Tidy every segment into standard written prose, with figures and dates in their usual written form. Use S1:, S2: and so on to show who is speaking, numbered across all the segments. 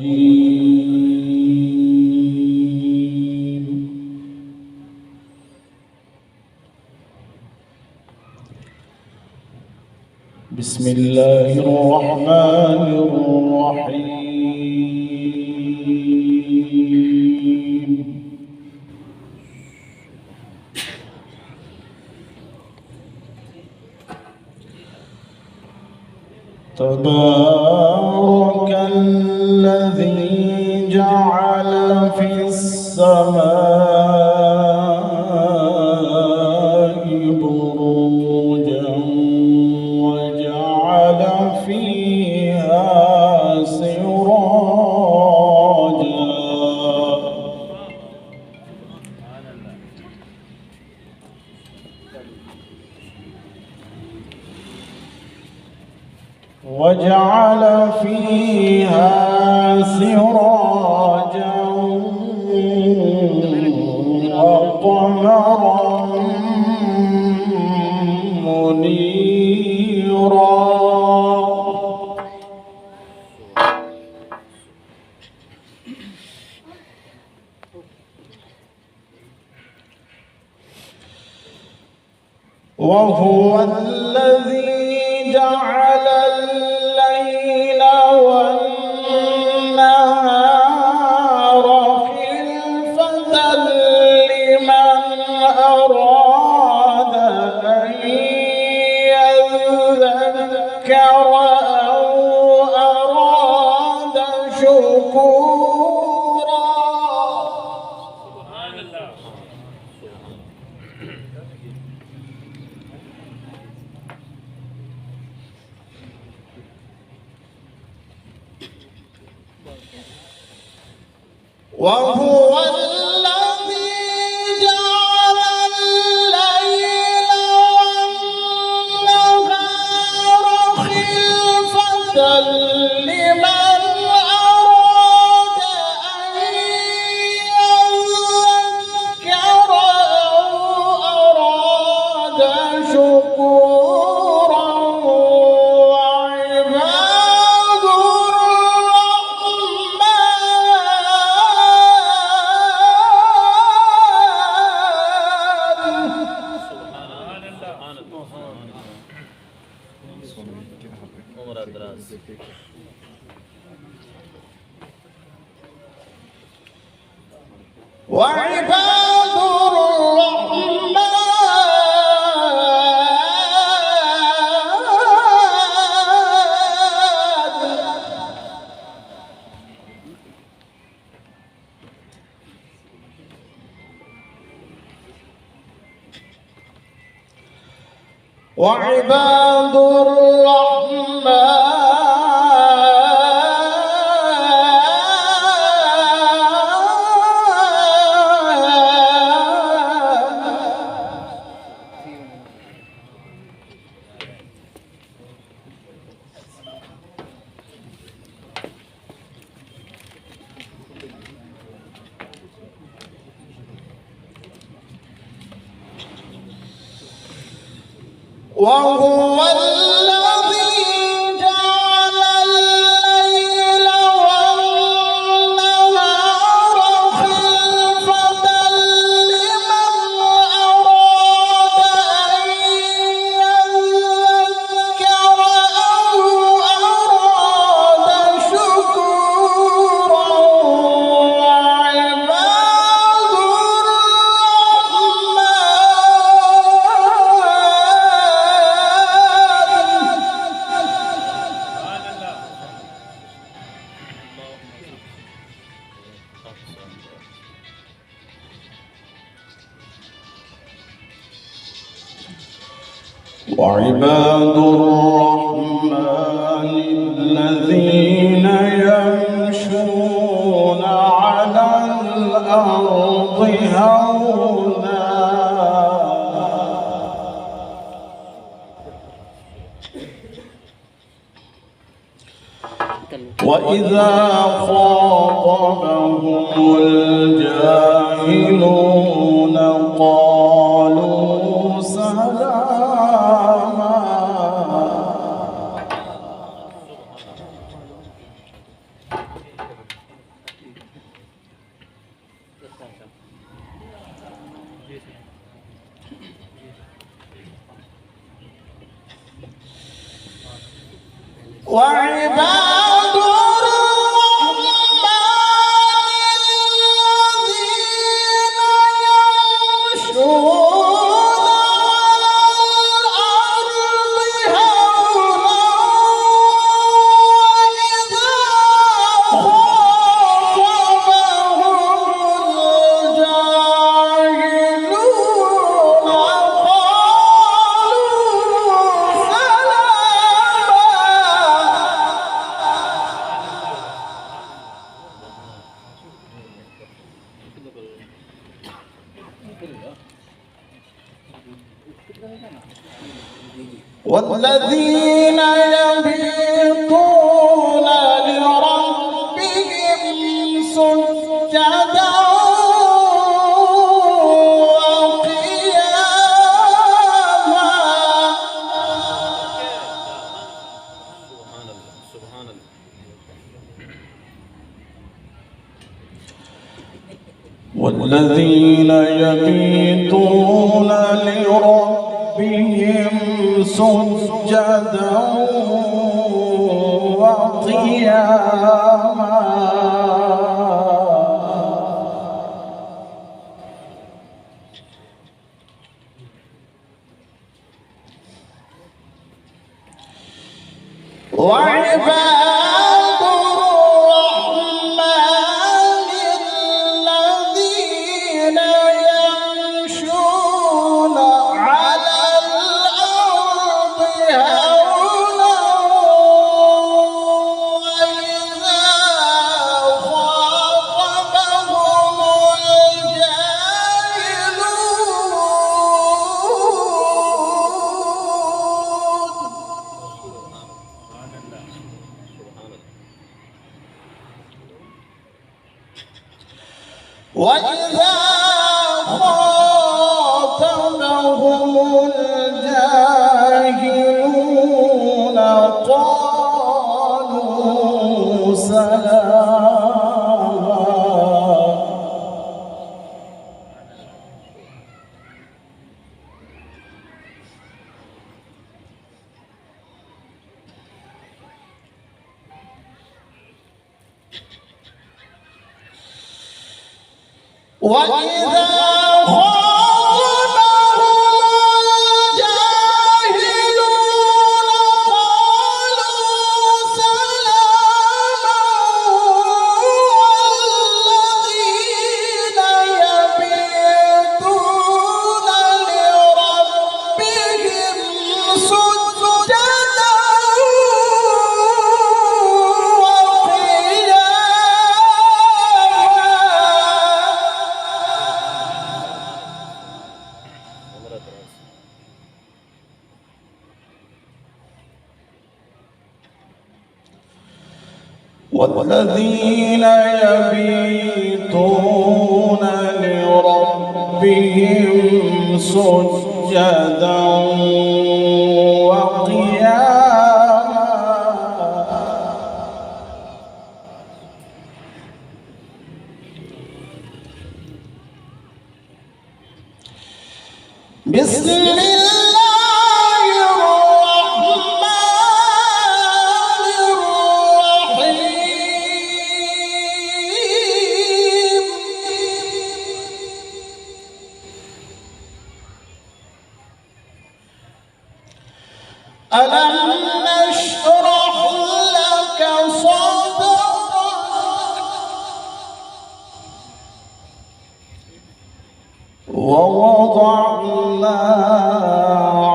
S1: الرجيم. بسم الله الرحمن الرحيم. تبارك الذي جعل في السماء بروجا وجعل فيها سراجا وقمرا منيرا. وهو الذي جعل الليل والنهار خلفة لمن أراد أن يذكر أو أراد شكورا. سبحان الله. وهو الذي جعل الليل والنهار خلفة لمن أراد أن يذكر أو أراد شكورا. وعباد الرحمن وعباد الرحمن وهو الذي جعل الليل والنهار خلفة لمن أراد أن يذكر أو أراد شكورا. وعباد الرحمن الذين يمشون على الأرض هونا وإذا خاطبهم الجاهلون قالوا سلاما. وعباد الرحمن الذين يمشون على الأرض هونا وإذا خاطبهم الجاهلون والذين يبيتون لربهم سجدا وقياما والذين يبيتون لربهم سجدا وقياما وعباد الرحمن الذين يمشون على الأرض هونا وإذا خاطبهم الجاهلون قالوا سلاما وإذا والذين يبيتون لربهم سجدا وقياما بسم الله ألم نشرح لك صدرك ووضعنا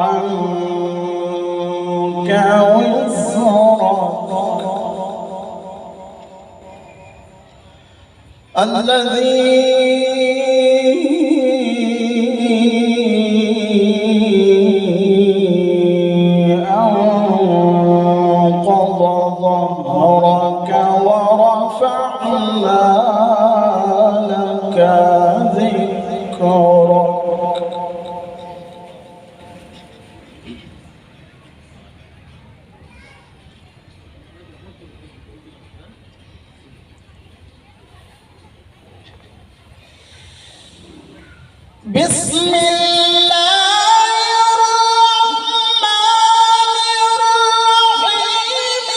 S1: عنك وزرك الذي ظهرك ورفعنا لك ذكرك بسم الله الرحمن الرحيم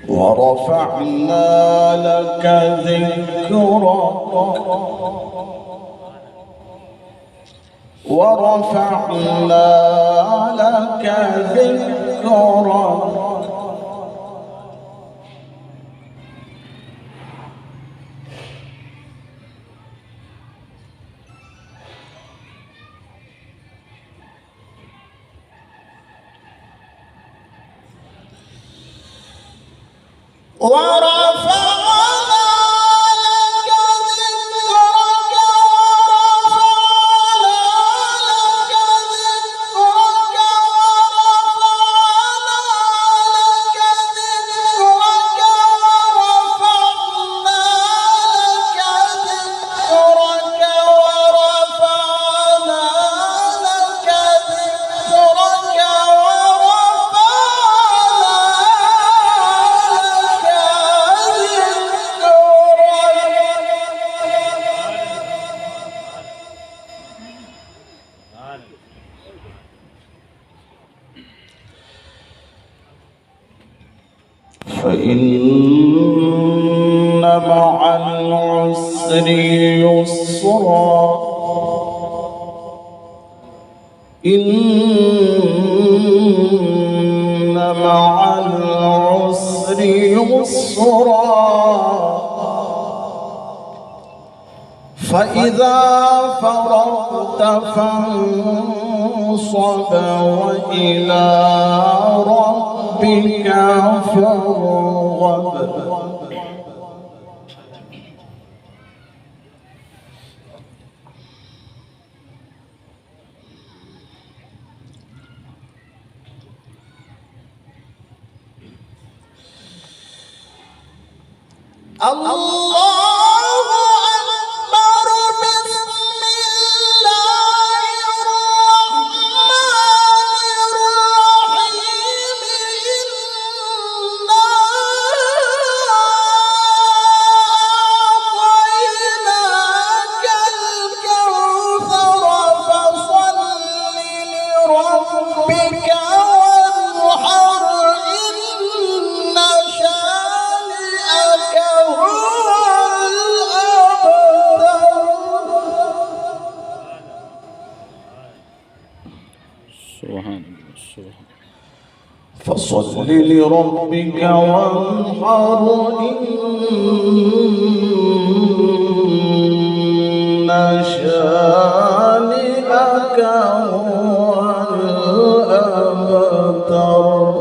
S1: ورفعنا لك ذكرك ورفعنا لك ذكرك فإن مع العسر يسرا إن مع العسر يسرا فإذا فرغت فانصب وإلى ربك فارغب فصل لربك وانحر إن شانئك هو الأبتر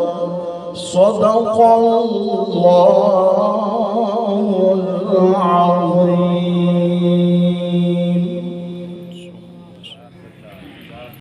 S1: صدق الله العظيم.